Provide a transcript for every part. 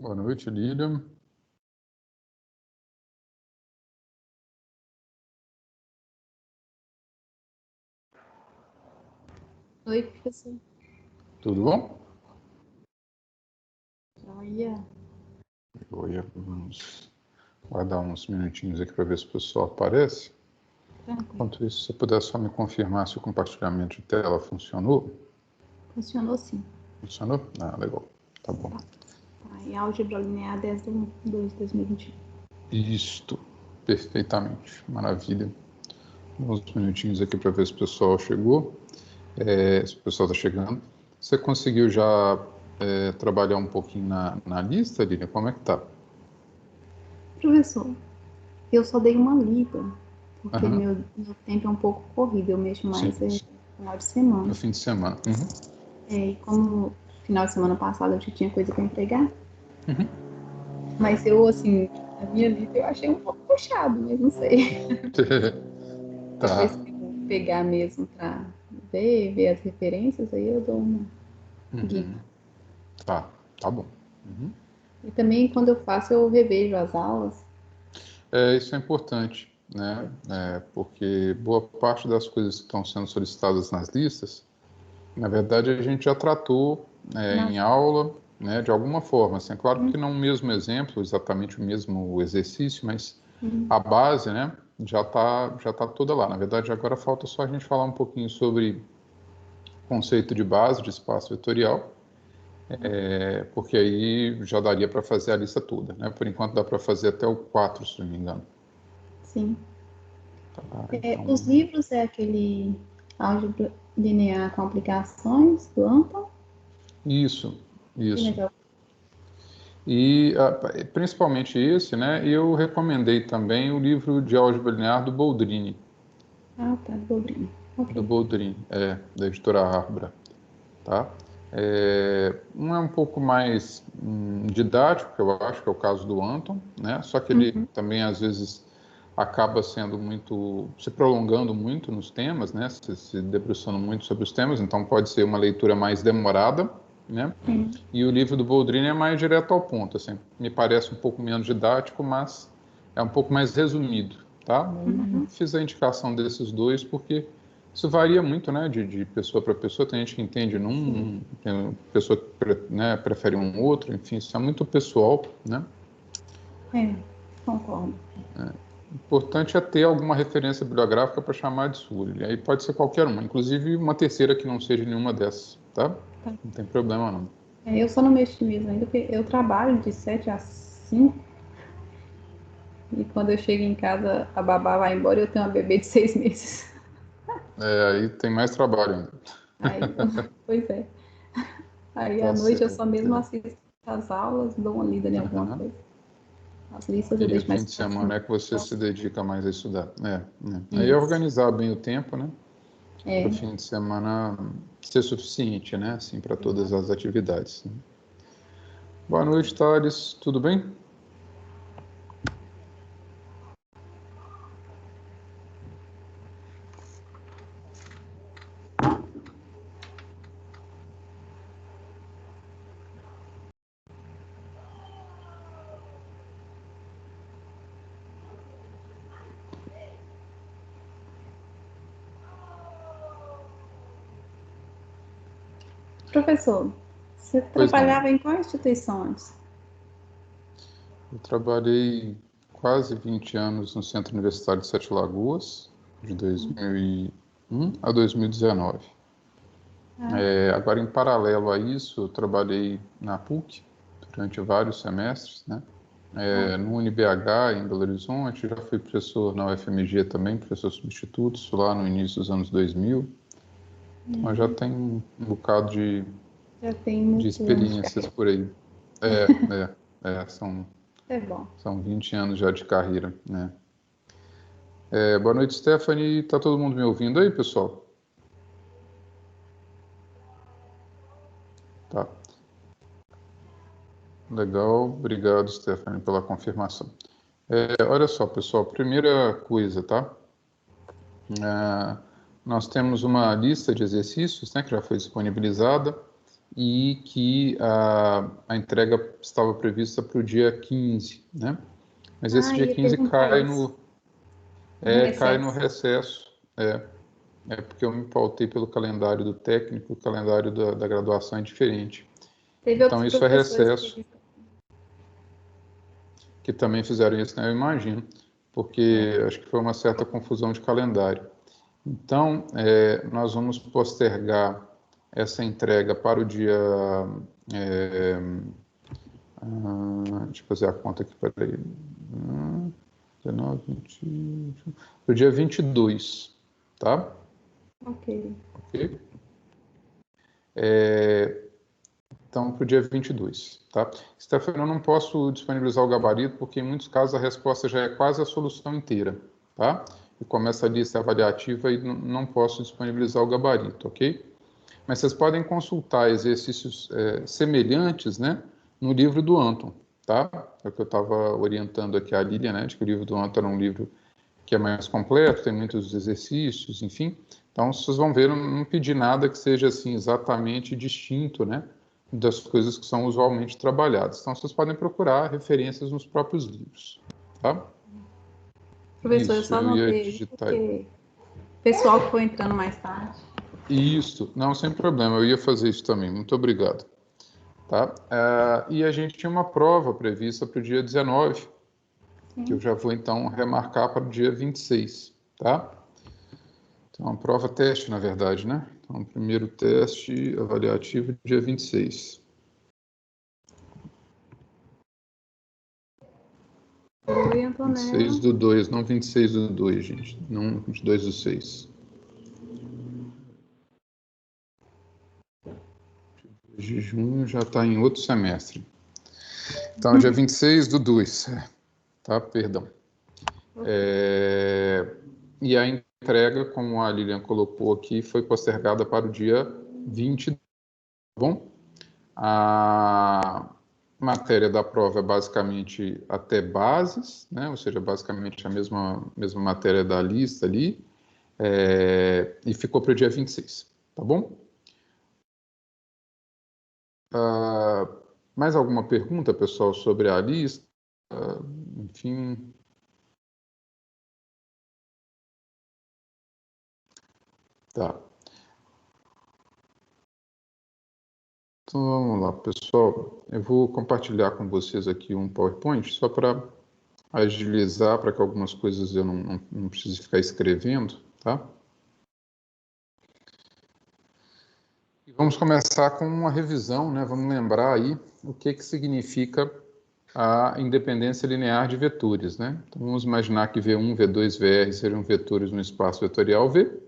Boa noite, Lilian. Oi, professor. Tudo bom? Joia. Vamos guardar uns minutinhos aqui para ver se o pessoal aparece. Tranquilo. Enquanto isso, se você puder só me confirmar se o compartilhamento de tela funcionou. Funcionou sim. Funcionou? Ah, legal. Tá bom. Tá. E álgebra linear 10/2/2021. Isto, perfeitamente. Maravilha. Uns minutinhos aqui para ver se o pessoal chegou. Se o pessoal está chegando. Você conseguiu já trabalhar um pouquinho na lista, Lilian? Como é que tá? Professor, eu só dei uma lida, porque Aham. meu tempo é um pouco corrido, eu mexo mais Sim. no final de semana. No fim de semana. Uhum. E como no final de semana passado eu já tinha coisa para entregar, Uhum. mas eu, assim, a minha lida eu achei um pouco puxado, mas não sei. Tá. Depois que eu pegar mesmo para ver as referências, aí eu dou uma guia. Tá bom. Uhum. E também, quando eu faço, eu revejo as aulas. Isso é importante, né? Porque boa parte das coisas que estão sendo solicitadas nas listas, na verdade, a gente já tratou em aula, né, de alguma forma. Assim, é claro que não o mesmo exemplo, exatamente o mesmo exercício, mas a base, né, já tá toda lá. Na verdade, agora falta só a gente falar um pouquinho sobre conceito de base de espaço vetorial, porque aí já daria para fazer a lista toda, né? Por enquanto dá para fazer até o 4, se não me engano. Sim. Tá, Os então... livros é aquele álgebra linear com aplicações do Anton. Isso. Que legal. E principalmente esse, né? Eu recomendei também o livro de álgebra linear do Boldrini. Ah, tá, do Boldrini. Do Ok. Boldrini, da editora Arbra, tá? Um é um pouco mais didático, que eu acho que é o caso do Anton, né? Só que ele também às vezes acaba sendo se prolongando muito nos temas, né? Se debruçando muito sobre os temas, então pode ser uma leitura mais demorada, né? E o livro do Boldrini é mais direto ao ponto, assim, me parece um pouco menos didático, mas é um pouco mais resumido, tá? Eu fiz a indicação desses dois porque isso varia muito, né, de pessoa para pessoa. Tem gente que entende tem pessoa que né, prefere um outro, enfim, isso é muito pessoal, né? Concordo. O importante é ter alguma referência bibliográfica para chamar de sua. E aí pode ser qualquer uma, inclusive uma terceira que não seja nenhuma dessas, tá? Não tem problema não. Eu só não mexi mesmo ainda, porque eu trabalho de 7 às 5 e quando eu chego em casa a babá vai embora e eu tenho uma bebê de 6 meses. Aí tem mais trabalho ainda. Aí, pois é. Aí à Tá noite eu certo. só mesmo assisto as aulas, dou uma lida em alguma coisa. As listas eu E o deixo fim mais de para semana é que você se dedica mais a estudar. Aí é Isso. organizar bem o tempo, né? Para o fim de semana ser suficiente, né? Assim, para todas as atividades. Né? Boa noite, Thales. Tudo bem? Professor, você Pois não. trabalhava em qual instituição antes? Eu trabalhei quase 20 anos no Centro Universitário de Sete Lagoas, de 2001 a 2019. Agora, em paralelo a isso, eu trabalhei na PUC durante vários semestres, né? No UniBH, em Belo Horizonte, já fui professor na UFMG também, professor substituto, isso lá no início dos anos 2000. Então, já tem um bocado Já tem de muitos anos de experiências carreira. por aí. São É bom. 20 anos já de carreira, né? Boa noite, Stephanie. Tá todo mundo me ouvindo aí, pessoal? Tá. Legal. Obrigado, Stephanie, pela confirmação. Olha só, pessoal, primeira coisa, tá? Nós temos uma lista de exercícios, né, que já foi disponibilizada e que a entrega estava prevista para o dia 15, né? Mas esse dia 15 cai no recesso. É porque eu me pautei pelo calendário do técnico, o calendário da graduação é diferente. Então, isso é recesso. Que também fizeram isso, né? Eu imagino, porque acho que foi uma certa confusão de calendário. Então, nós vamos postergar essa entrega para o dia... deixa eu fazer a conta aqui, peraí. 19, 20... Para o dia 22, tá? Ok. Então, para o dia 22, tá? Stephanie, eu não posso disponibilizar o gabarito, porque em muitos casos a resposta já é quase a solução inteira, tá? E começa a lista avaliativa e não posso disponibilizar o gabarito, ok? Mas vocês podem consultar exercícios semelhantes, né, no livro do Anton, tá? É o que eu estava orientando aqui a Lilian, né, de que o livro do Anton é um livro que é mais completo, tem muitos exercícios, enfim. Então, vocês vão ver, eu não pedi nada que seja assim exatamente distinto, né, das coisas que são usualmente trabalhadas. Então, vocês podem procurar referências nos próprios livros, tá? Professor, eu Isso, só eu ia notei digitar. porque o pessoal que foi entrando mais tarde. Isso, não, sem problema, eu ia fazer isso também, muito obrigado. Tá? E a gente tinha uma prova prevista para o dia 19, que eu já vou então remarcar para o dia 26, tá? Então, uma prova teste, na verdade, né? Então, primeiro teste avaliativo, dia 26. Oi, Antonella. 26 do 2, não 26 do 2, gente. Não 22 do 6. De junho já está em outro semestre. Então, dia 26 do 2, tá? Perdão. E a entrega, como a Lilian colocou aqui, foi postergada para o dia 20, tá bom? A matéria da prova é basicamente até bases, né? Ou seja, basicamente a mesma matéria da lista ali, e ficou para o dia 26, tá bom? Mais alguma pergunta, pessoal, sobre a lista? Enfim... Tá. Então, vamos lá, pessoal. Eu vou compartilhar com vocês aqui um PowerPoint, só para agilizar, para que algumas coisas eu não precise ficar escrevendo, tá? E vamos começar com uma revisão, né? Vamos lembrar aí o que significa a independência linear de vetores, né? Então, vamos imaginar que V1, V2, VR sejam vetores no espaço vetorial V.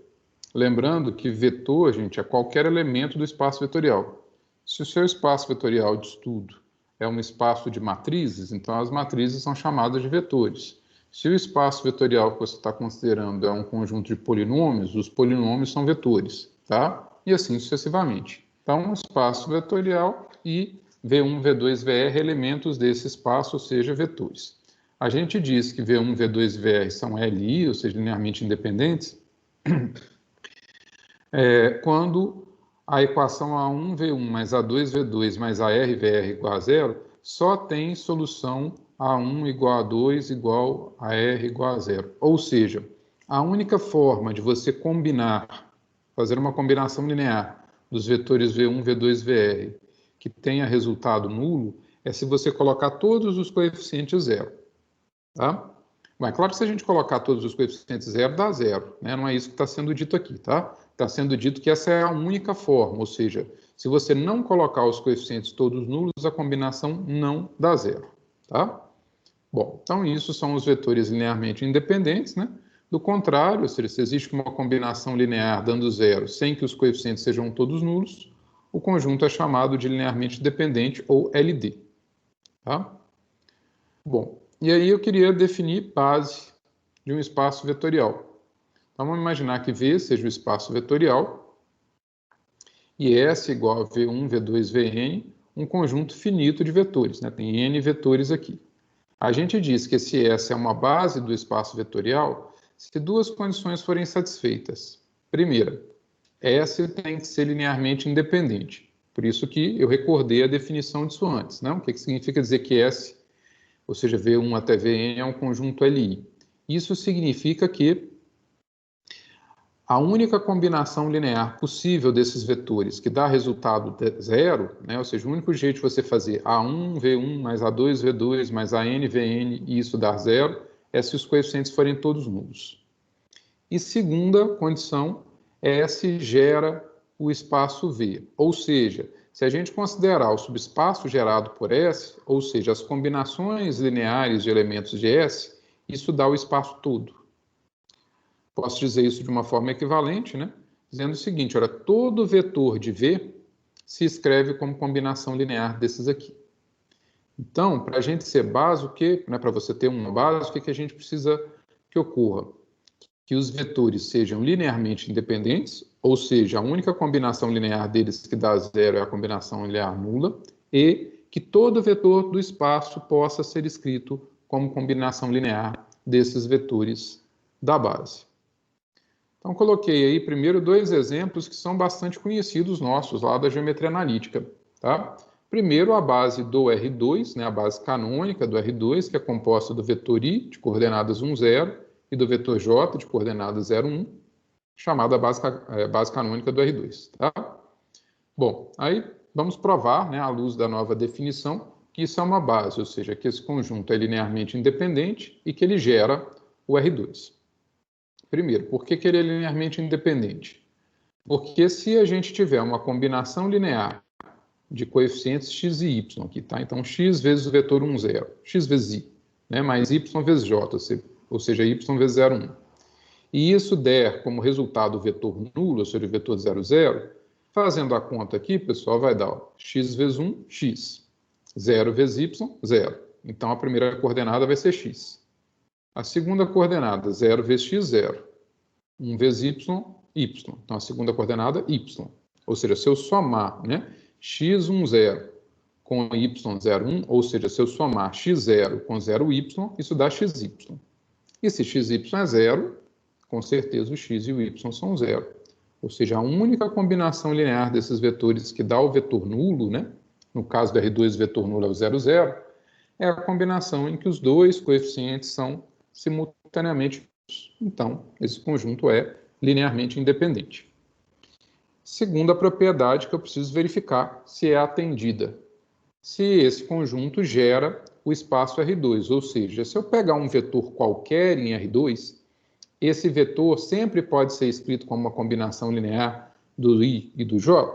Lembrando que vetor, gente, é qualquer elemento do espaço vetorial. Se o seu espaço vetorial de estudo é um espaço de matrizes, então as matrizes são chamadas de vetores. Se o espaço vetorial que você está considerando é um conjunto de polinômios, os polinômios são vetores, tá? E assim sucessivamente. Então, um espaço vetorial e V1, V2, VR, elementos desse espaço, ou seja, vetores. A gente diz que V1, V2 e VR são LI, ou seja, linearmente independentes, quando a equação A1V1 mais A2V2 mais ARVR igual a zero só tem solução A1 igual a 2 igual a R igual a zero. Ou seja, a única forma de você fazer uma combinação linear dos vetores V1, V2, VR que tenha resultado nulo é se você colocar todos os coeficientes zero. Tá? Bom, é claro que se a gente colocar todos os coeficientes zero, dá zero, né? Não é isso que está sendo dito aqui, tá? Está sendo dito que essa é a única forma, ou seja, se você não colocar os coeficientes todos nulos, a combinação não dá zero, tá? Bom, então isso são os vetores linearmente independentes, né? Do contrário, ou seja, se existe uma combinação linear dando zero sem que os coeficientes sejam todos nulos, o conjunto é chamado de linearmente dependente ou LD, tá? Bom, e aí eu queria definir base de um espaço vetorial. Então, vamos imaginar que V seja o espaço vetorial e S igual a V1, V2, Vn, um conjunto finito de vetores, né? Tem N vetores aqui. A gente diz que esse S é uma base do espaço vetorial se duas condições forem satisfeitas. Primeira, S tem que ser linearmente independente. Por isso que eu recordei a definição disso antes, né? O que significa dizer que S, ou seja, V1 até Vn é um conjunto Li? Isso significa que a única combinação linear possível desses vetores que dá resultado zero, né? Ou seja, o único jeito de você fazer A1, V1, mais A2, V2, mais AN, Vn, e isso dar zero, é se os coeficientes forem todos nulos. E segunda condição, S gera o espaço V. Ou seja, se a gente considerar o subespaço gerado por S, ou seja, as combinações lineares de elementos de S, isso dá o espaço todo. Posso dizer isso de uma forma equivalente, né? Dizendo o seguinte, olha, todo vetor de V se escreve como combinação linear desses aqui. Então, para a gente ser base, para você ter uma base, o que a gente precisa que ocorra? Que os vetores sejam linearmente independentes, ou seja, a única combinação linear deles que dá zero é a combinação linear nula, e que todo vetor do espaço possa ser escrito como combinação linear desses vetores da base. Então, coloquei aí primeiro dois exemplos que são bastante conhecidos nossos lá da geometria analítica. Tá? Primeiro, a base do R2, né, a base canônica do R2, que é composta do vetor I, de coordenadas 1, 0, e do vetor J, de coordenadas 0, 1, chamada base canônica do R2. Tá? Bom, aí vamos provar, né, à luz da nova definição, que isso é uma base, ou seja, que esse conjunto é linearmente independente e que ele gera o R2. Primeiro, por que ele é linearmente independente? Porque se a gente tiver uma combinação linear de coeficientes x e y aqui, tá? Então, x vezes o vetor 1, 0, x vezes i, né? Mais y vezes j, ou seja, y vezes 0, 1. E isso der como resultado o vetor nulo, ou seja, o vetor 0, 0, fazendo a conta aqui, pessoal, vai dar x vezes 1, x. 0 vezes y, 0. Então, a primeira coordenada vai ser x. A segunda coordenada, 0 vezes x, 0. 1 vezes y, y. Então, a segunda coordenada, y. Ou seja, se eu somar, né, x1, 0 com y0, 1, ou seja, se eu somar x0 com 0y, isso dá xy. E se xy é 0, com certeza o x e o y são 0. Ou seja, a única combinação linear desses vetores que dá o vetor nulo, né, no caso do R2, o vetor nulo é o 0, 0, é a combinação em que os dois coeficientes são simultaneamente. Então, esse conjunto é linearmente independente. Segunda propriedade que eu preciso verificar se é atendida. Se esse conjunto gera o espaço R2, ou seja, se eu pegar um vetor qualquer em R2, esse vetor sempre pode ser escrito como uma combinação linear do I e do J.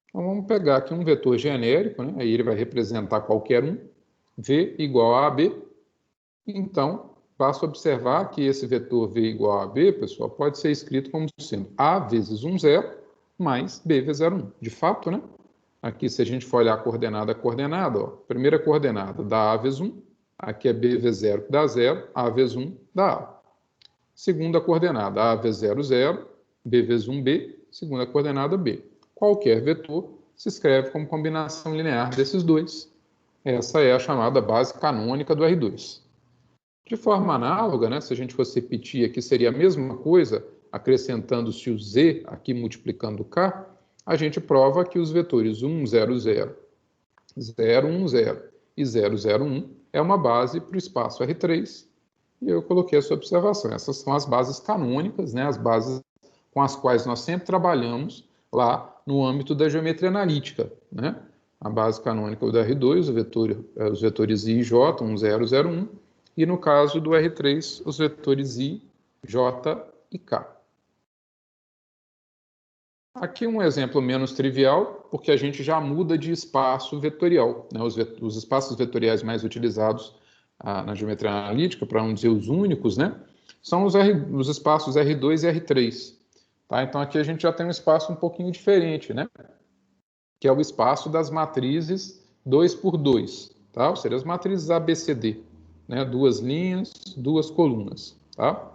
Então, vamos pegar aqui um vetor genérico, né? Aí ele vai representar qualquer um, V igual a AB. Então, basta observar que esse vetor V igual a B, pessoal, pode ser escrito como sendo A vezes 1, 0, mais B vezes 0, 1. De fato, né? Aqui, se a gente for olhar coordenada a coordenada, ó, primeira coordenada dá A vezes 1, aqui é B vezes 0, que dá 0, A vezes 1 dá A. Segunda coordenada, A vezes 0, 0, B vezes 1, B, segunda coordenada, B. Qualquer vetor se escreve como combinação linear desses dois. Essa é a chamada base canônica do R2. De forma análoga, né, se a gente fosse repetir aqui, seria a mesma coisa, acrescentando-se o Z, aqui multiplicando o K, a gente prova que os vetores 1, 0, 0, 0, 1, 0 e 0, 0, 1 é uma base para o espaço R3. E eu coloquei essa observação. Essas são as bases canônicas, né, as bases com as quais nós sempre trabalhamos lá no âmbito da geometria analítica. Né? A base canônica do R2, os vetores I e J, 1, 0, 0, 1, e no caso do R3, os vetores I, J e K. Aqui um exemplo menos trivial, porque a gente já muda de espaço vetorial. Né? Os espaços vetoriais mais utilizados na geometria analítica, para não dizer os únicos, né? São os espaços R2 e R3. Tá? Então aqui a gente já tem um espaço um pouquinho diferente, né? Que é o espaço das matrizes 2 por 2, tá? Ou seja, as matrizes ABCD. Né, duas linhas, duas colunas. Tá?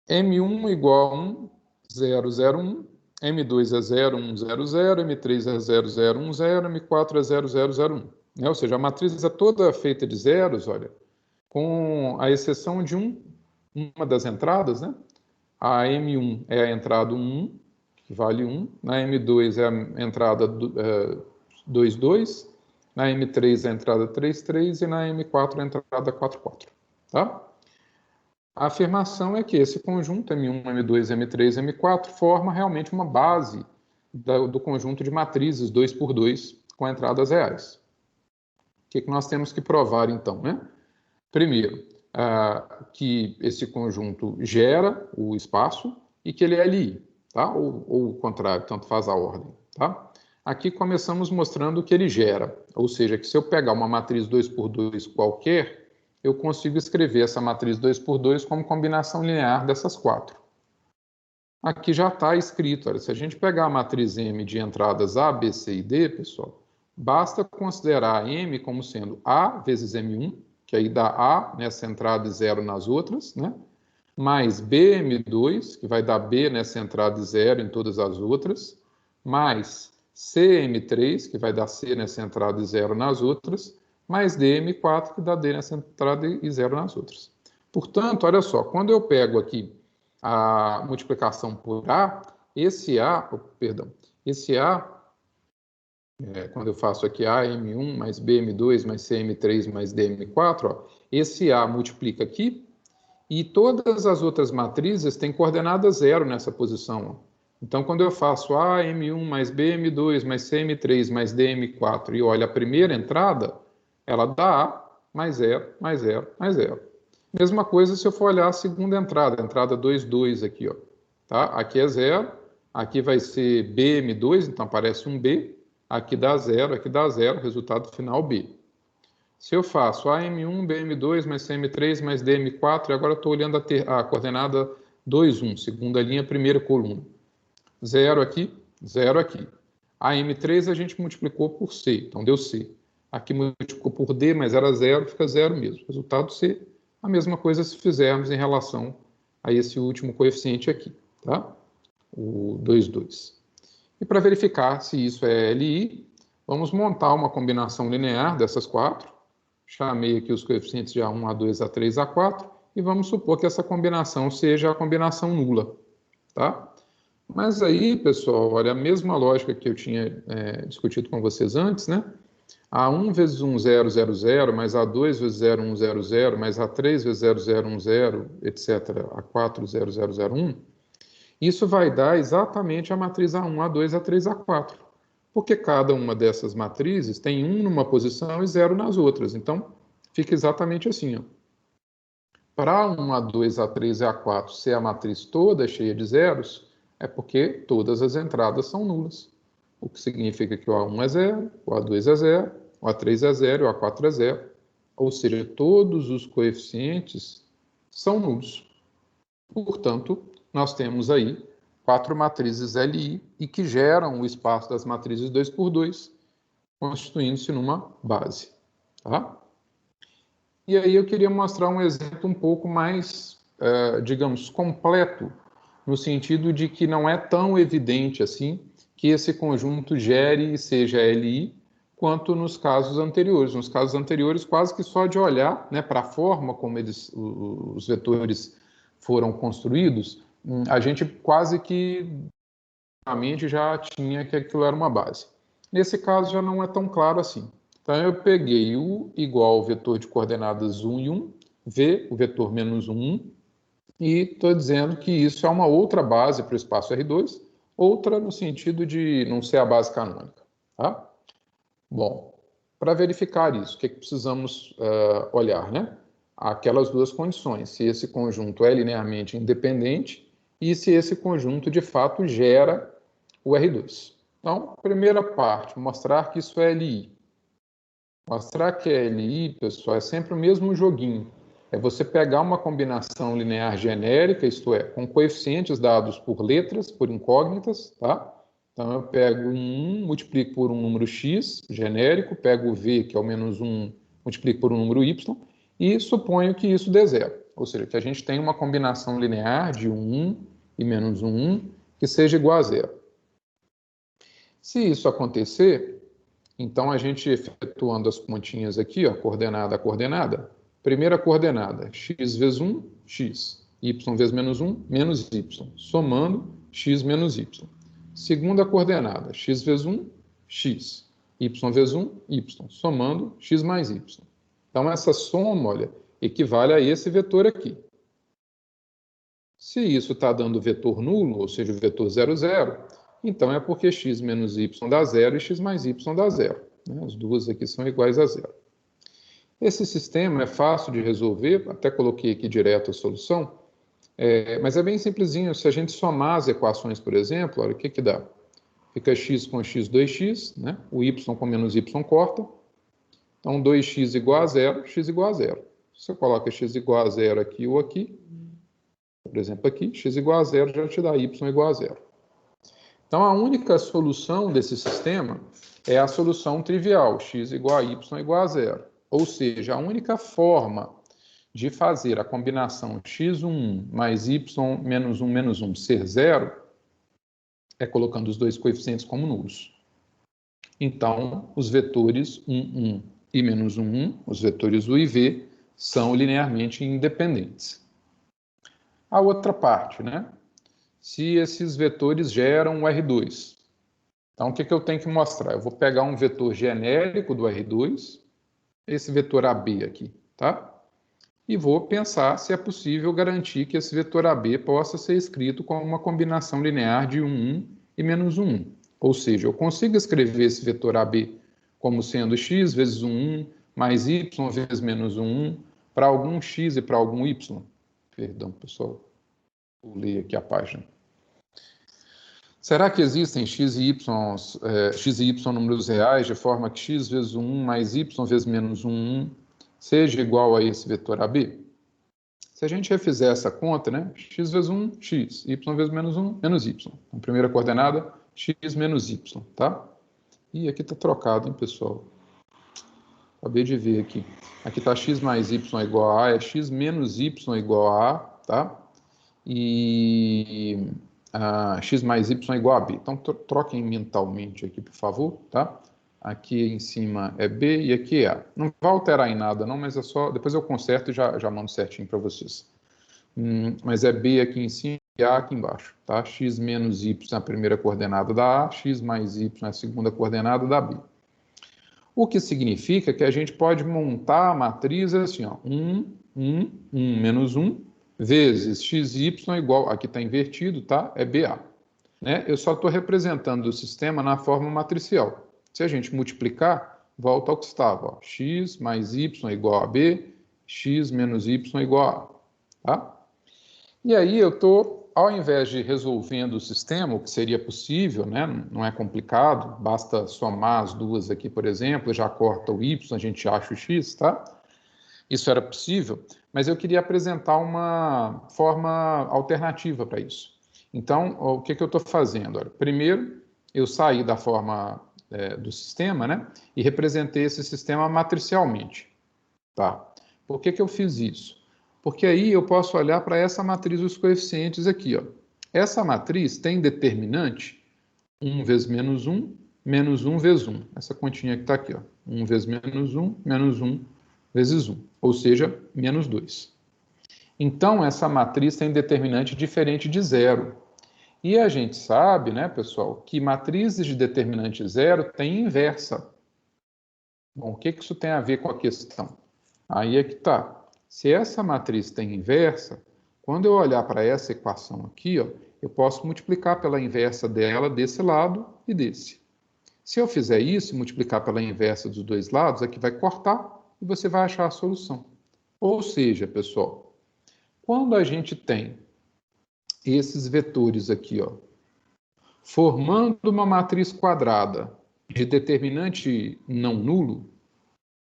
M1 igual a 1, 0, 0, 1. M2 é 0, 1, 0, 0. M3 é 0, 0, 1, 0. M4 é 0, 0, 0, 1. Né? Ou seja, a matriz é toda feita de zeros, olha, com a exceção de uma das entradas, né? A M1 é a entrada 1, que vale 1. Na M2 é a entrada 2, 2. Na M3 é a entrada 3, 3. E na M4 é a entrada 4, 4. Tá? A afirmação é que esse conjunto, M1, M2, M3, M4, forma realmente uma base do conjunto de matrizes 2 por 2 com entradas reais. O que nós temos que provar, então, né? Primeiro, que esse conjunto gera o espaço e que ele é LI, tá? Ou o contrário, tanto faz a ordem, tá? Aqui começamos mostrando que ele gera, ou seja, que se eu pegar uma matriz 2 por 2 qualquer, eu consigo escrever essa matriz 2 por 2 como combinação linear dessas 4. Aqui já está escrito, olha, se a gente pegar a matriz M de entradas A, B, C e D, pessoal, basta considerar M como sendo A vezes M1, que aí dá A nessa entrada e 0 nas outras, né? Mais BM2, que vai dar B nessa entrada e 0 em todas as outras, mais CM3, que vai dar C nessa entrada e 0 nas outras, mais DM4, que dá D nessa entrada e 0 nas outras. Portanto, olha só, quando eu pego aqui a multiplicação por A, esse A, quando eu faço aqui AM1 mais BM2 mais CM3 mais DM4, ó, esse A multiplica aqui e todas as outras matrizes têm coordenada 0 nessa posição. Ó. Então, quando eu faço AM1 mais BM2 mais CM3 mais DM4 e olho a primeira entrada, ela dá A mais 0, mais 0, mais 0. Mesma coisa se eu for olhar a segunda entrada 2, 2 aqui. Ó, tá? Aqui é 0, aqui vai ser BM2, então aparece um B, aqui dá 0, resultado final B. Se eu faço AM1, BM2, mais CM3, mais DM4, e agora estou olhando a coordenada 2, 1, segunda linha, primeira coluna. 0 aqui, 0 aqui. A M3 a gente multiplicou por C, então deu C. Aqui multiplicou por D, mas era 0, fica 0 mesmo. Resultado C, a mesma coisa se fizermos em relação a esse último coeficiente aqui, tá? O 2, 2. E para verificar se isso é LI, vamos montar uma combinação linear dessas 4. Chamei aqui os coeficientes de A1, A2, A3, A4, e vamos supor que essa combinação seja a combinação nula, tá? Mas aí, pessoal, olha, a mesma lógica que eu tinha discutido com vocês antes, né? A1 vezes 1, 0, 0, 0, mais A2 vezes 0, 1, 0, 0, mais A3 vezes 0, 0, 1, 0, etc., A4, 0, 0, 0, 1, isso vai dar exatamente a matriz A1, A2, A3, A4, porque cada uma dessas matrizes tem 1 numa posição e 0 nas outras. Então, fica exatamente assim. Para A1, A2, A3 e A4 ser a matriz toda cheia de zeros, é porque todas as entradas são nulas. O que significa que o A1 é 0, o A2 é 0, o A3 é 0 e o A4 é 0. Ou seja, todos os coeficientes são nulos. Portanto, nós temos aí 4 matrizes LI e que geram o espaço das matrizes 2 por 2, constituindo-se numa base. Tá? E aí eu queria mostrar um exemplo um pouco mais, digamos, completo, no sentido de que não é tão evidente assim que esse conjunto gere e seja LI, quanto nos casos anteriores. Nos casos anteriores, quase que só de olhar, né, para a forma como os vetores foram construídos, a gente quase que já tinha que aquilo era uma base. Nesse caso já não é tão claro assim. Então eu peguei U igual ao vetor de coordenadas 1 e 1, V, o vetor menos 1, e estou dizendo que isso é uma outra base para o espaço R2, outra no sentido de não ser a base canônica. Tá? Bom, para verificar isso, o que precisamos olhar, né? Aquelas duas condições, se esse conjunto é linearmente independente e se esse conjunto de fato gera o R2. Então, primeira parte, mostrar que isso é LI. Mostrar que é LI, pessoal, é sempre o mesmo joguinho. É você pegar uma combinação linear genérica, isto é, com coeficientes dados por letras, por incógnitas, tá? Então, eu pego um 1, multiplico por um número x genérico, pego o v, que é o menos 1, multiplico por um número y, e suponho que isso dê zero. Ou seja, que a gente tem uma combinação linear de 1 e menos 1, que seja igual a zero. Se isso acontecer, então a gente efetuando as pontinhas aqui, ó, coordenada a coordenada, primeira coordenada, x vezes 1, x, y vezes menos 1, menos y, somando x menos y. segunda coordenada, x vezes 1, x, y vezes 1, y, somando x mais y. Então, essa soma, olha, equivale a esse vetor aqui. Se isso está dando vetor nulo, ou seja, o vetor 0, 0, então é porque x menos y dá 0 e x mais y dá 0. Né? As duas aqui são iguais a 0. Esse sistema é fácil de resolver, até coloquei aqui direto a solução, mas é bem simplesinho. Se a gente somar as equações, por exemplo, olha o que dá. Fica x com x, 2x, né? O y com menos y corta. Então, 2x igual a 0, x igual a 0. Se você coloca x igual a 0 aqui ou aqui, por exemplo, aqui, x igual a 0 já te dá y igual a 0. Então, a única solução desse sistema é a solução trivial, x igual a y igual a 0. Ou seja, a única forma de fazer a combinação x1 mais y menos 1 ser 0 é colocando os dois coeficientes como nulos. Então, os vetores 1, 1 e menos 1, 1, os vetores u e v, são linearmente independentes. A outra parte, né? Se esses vetores geram o R2. Então, o que eu tenho que mostrar? Eu vou pegar um vetor genérico do R2, esse vetor AB aqui, tá? E vou pensar se é possível garantir que esse vetor AB possa ser escrito como uma combinação linear de 1, 1 e menos 1, 1. Ou seja, eu consigo escrever esse vetor AB como sendo x vezes 1, 1, mais y vezes menos 1, 1, para algum x e para algum y. Perdão, pessoal, vou ler aqui a página. Será que existem x e y números reais de forma que x vezes 1 mais y vezes menos 1 seja igual a esse vetor AB? Se a gente refizer essa conta, né? X vezes 1, x, y vezes menos 1, menos y. Então, primeira coordenada, x menos y, tá? E aqui está trocado, hein, pessoal? Acabei de ver aqui. Aqui está x mais y igual a, é x menos y igual a, tá? E x mais y igual a b. Então, troquem mentalmente aqui, por favor, tá? Aqui em cima é b e aqui é a. Não vai alterar em nada, não, mas é só... Depois eu conserto e já mando certinho para vocês. Mas é b aqui em cima e a aqui embaixo, tá? X menos y na primeira coordenada da a, x mais y na segunda coordenada da b. O que significa que a gente pode montar a matriz assim, ó, 1, 1, 1 menos 1, vezes xy igual, aqui está invertido, tá? É BA. Né? Eu só estou representando o sistema na forma matricial. Se a gente multiplicar, volta ao que estava. Ó. X mais y igual a B, x menos y igual a. Tá? E aí eu estou, ao invés de resolvendo o sistema, o que seria possível, né? Não é complicado, basta somar as duas aqui, por exemplo, já corta o y, a gente acha o x, tá? Isso era possível, mas eu queria apresentar uma forma alternativa para isso. Então, o que eu estou fazendo? Olha, primeiro, eu saí da forma do sistema, né, e representei esse sistema matricialmente. Tá? Por que eu fiz isso? Porque aí eu posso olhar para essa matriz dos coeficientes aqui. Ó. Essa matriz tem determinante 1 vezes menos 1, menos 1 vezes 1. Essa continha que está aqui. Ó. 1 vezes menos 1, menos 1 vezes 1, ou seja, menos 2. Então, essa matriz tem determinante diferente de zero. E a gente sabe, né, pessoal, que matrizes de determinante zero têm inversa. Bom, o que isso tem a ver com a questão? Aí é que está. Se essa matriz tem inversa, quando eu olhar para essa equação aqui, ó, eu posso multiplicar pela inversa dela desse lado e desse. Se eu fizer isso, multiplicar pela inversa dos dois lados, aqui vai cortar e você vai achar a solução. Ou seja, pessoal, quando a gente tem esses vetores aqui, ó, formando uma matriz quadrada de determinante não nulo,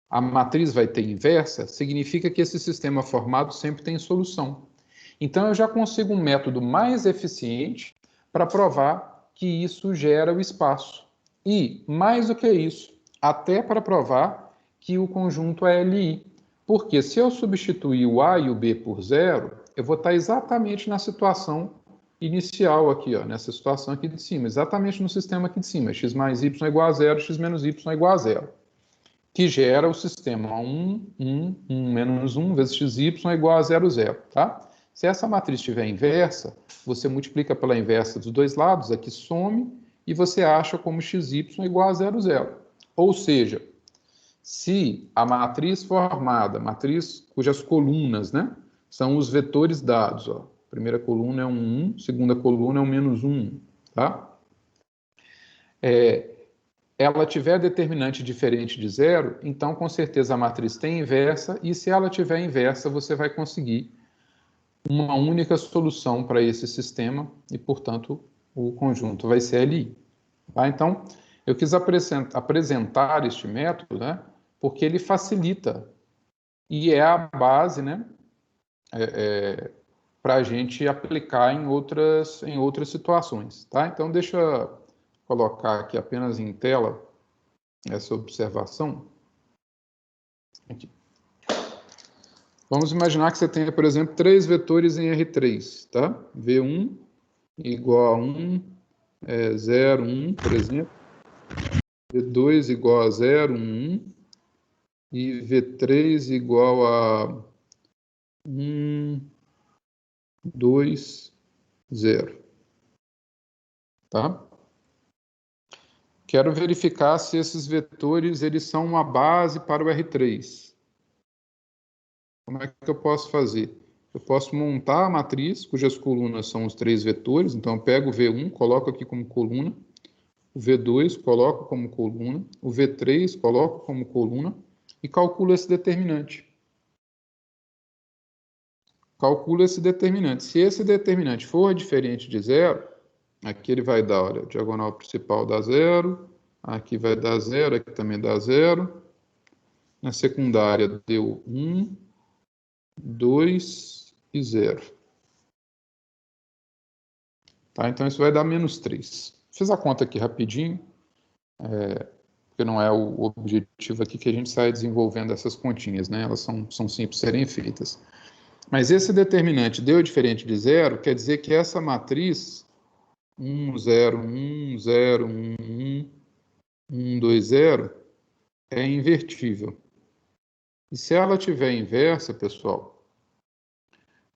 a matriz vai ter inversa, significa que esse sistema formado sempre tem solução. Então, eu já consigo um método mais eficiente para provar que isso gera o espaço. E, mais do que isso, até para provar que o conjunto é LI. Porque se eu substituir o A e o B por zero, eu vou estar exatamente na situação inicial aqui, ó, nessa situação aqui de cima, exatamente no sistema aqui de cima, x mais y igual a zero, x menos y igual a zero, que gera o sistema 1, 1, 1 menos 1 vezes xy igual a 0, 0, tá? Se essa matriz estiver inversa, você multiplica pela inversa dos dois lados, aqui some, e você acha como xy igual a 0, 0. Ou seja, se a matriz formada, matriz cujas colunas, né, são os vetores dados, ó. Primeira coluna é um 1, segunda coluna é um menos 1, tá? Ela tiver determinante diferente de 0, então com certeza a matriz tem inversa, e se ela tiver inversa, você vai conseguir uma única solução para esse sistema, e portanto o conjunto vai ser LI. Tá? Então, eu quis apresentar este método, né, porque ele facilita e é a base, né, para a gente aplicar em outras situações. Tá? Então, deixa eu colocar aqui apenas em tela essa observação. Aqui. Vamos imaginar que você tenha, por exemplo, 3 vetores em R3. Tá? V1 igual a 1, 0, 1, por exemplo. V2 igual a 0, 1, e V3 igual a 1, 2, 0. Tá? Quero verificar se esses vetores eles são uma base para o R3. Como é que eu posso fazer? Eu posso montar a matriz, cujas colunas são os 3 vetores. Então, eu pego o V1, coloco aqui como coluna. O V2 coloco como coluna. O V3 coloco como coluna. E calculo esse determinante. Calculo esse determinante. Se esse determinante for diferente de 0, aqui ele vai dar, olha, a diagonal principal dá 0, aqui vai dar 0, aqui também dá 0. Na secundária deu 1, 2 e 0. Tá? Então isso vai dar menos 3. Fiz a conta aqui rapidinho, porque não é o objetivo aqui que a gente saia desenvolvendo essas continhas, né? Elas são simples de serem feitas. Mas esse determinante deu diferente de 0, quer dizer que essa matriz 1, 0, 1, 0, 1, 1, 1, 2, 0 é invertível. E se ela tiver inversa, pessoal,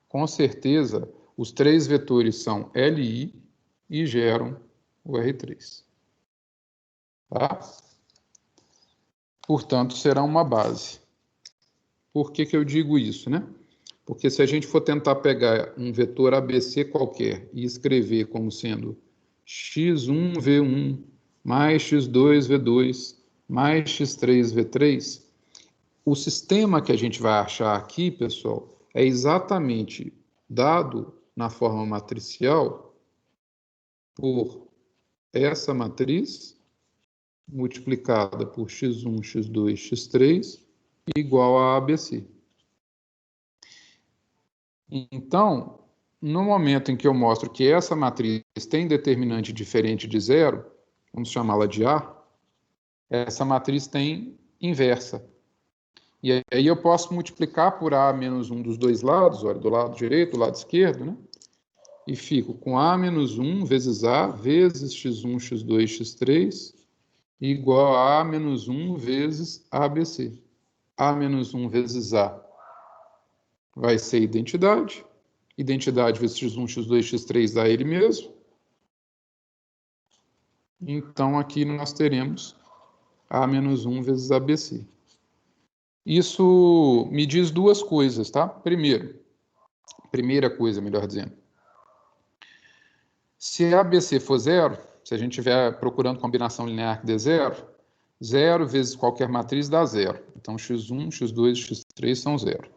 com certeza os 3 vetores são LI e geram o R3. Tá? Portanto, será uma base. Por que eu digo isso, né? Porque se a gente for tentar pegar um vetor ABC qualquer e escrever como sendo x1v1 mais x2v2 mais x3v3, o sistema que a gente vai achar aqui, pessoal, é exatamente dado na forma matricial por essa matriz multiplicada por x1, x2, x3 igual a ABC. Então, no momento em que eu mostro que essa matriz tem determinante diferente de 0, vamos chamá-la de A, essa matriz tem inversa. E aí eu posso multiplicar por A menos 1 dos dois lados, olha, do lado direito, do lado esquerdo, né? E fico com A menos 1 vezes A vezes x1, x2, x3 igual a menos 1 vezes ABC. A menos 1 vezes A vai ser identidade. Identidade vezes x1, x2, x3 dá ele mesmo. Então, aqui nós teremos A menos 1 vezes ABC. Isso me diz duas coisas, tá? Primeira coisa, melhor dizendo. Se ABC for 0, se a gente estiver procurando combinação linear que dê 0, 0 vezes qualquer matriz dá 0. Então, x1, x2 e x3 são 0.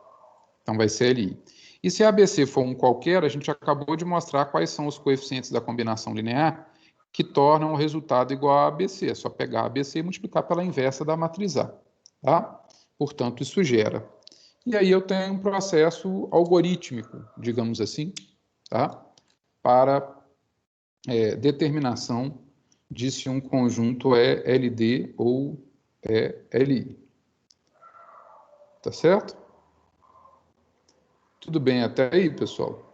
Então, vai ser LI. E se ABC for um qualquer, a gente acabou de mostrar quais são os coeficientes da combinação linear que tornam o resultado igual a ABC. É só pegar ABC e multiplicar pela inversa da matriz A. Tá? Portanto, isso gera. E aí eu tenho um processo algorítmico, digamos assim, tá? Para determinação de se um conjunto é LD ou é LI. Tá certo? Tudo bem até aí, pessoal?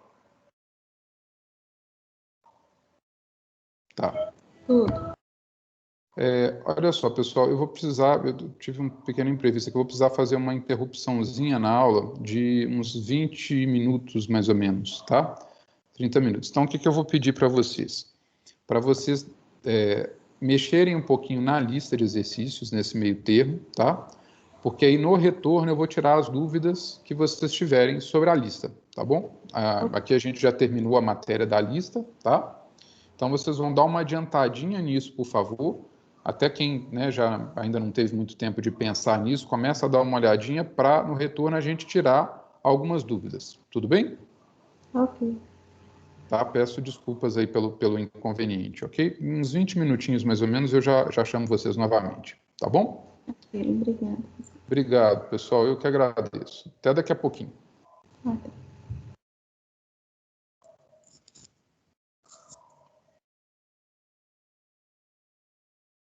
Tá. Tudo. Olha só, pessoal, eu tive um pequeno imprevisto aqui, eu vou precisar fazer uma interrupçãozinha na aula de uns 20 minutos, mais ou menos, tá? 30 minutos. Então, o que eu vou pedir para vocês? Para vocês mexerem um pouquinho na lista de exercícios nesse meio termo, tá? Porque aí no retorno eu vou tirar as dúvidas que vocês tiverem sobre a lista, tá bom? Aqui a gente já terminou a matéria da lista, tá? Então vocês vão dar uma adiantadinha nisso, por favor. Até quem, né, já ainda não teve muito tempo de pensar nisso, começa a dar uma olhadinha para no retorno a gente tirar algumas dúvidas. Tudo bem? Ok. Tá? Peço desculpas aí pelo inconveniente, ok? Em uns 20 minutinhos mais ou menos eu já chamo vocês novamente, tá bom? Ok, obrigada. Obrigado, pessoal. Eu que agradeço. Até daqui a pouquinho. Até.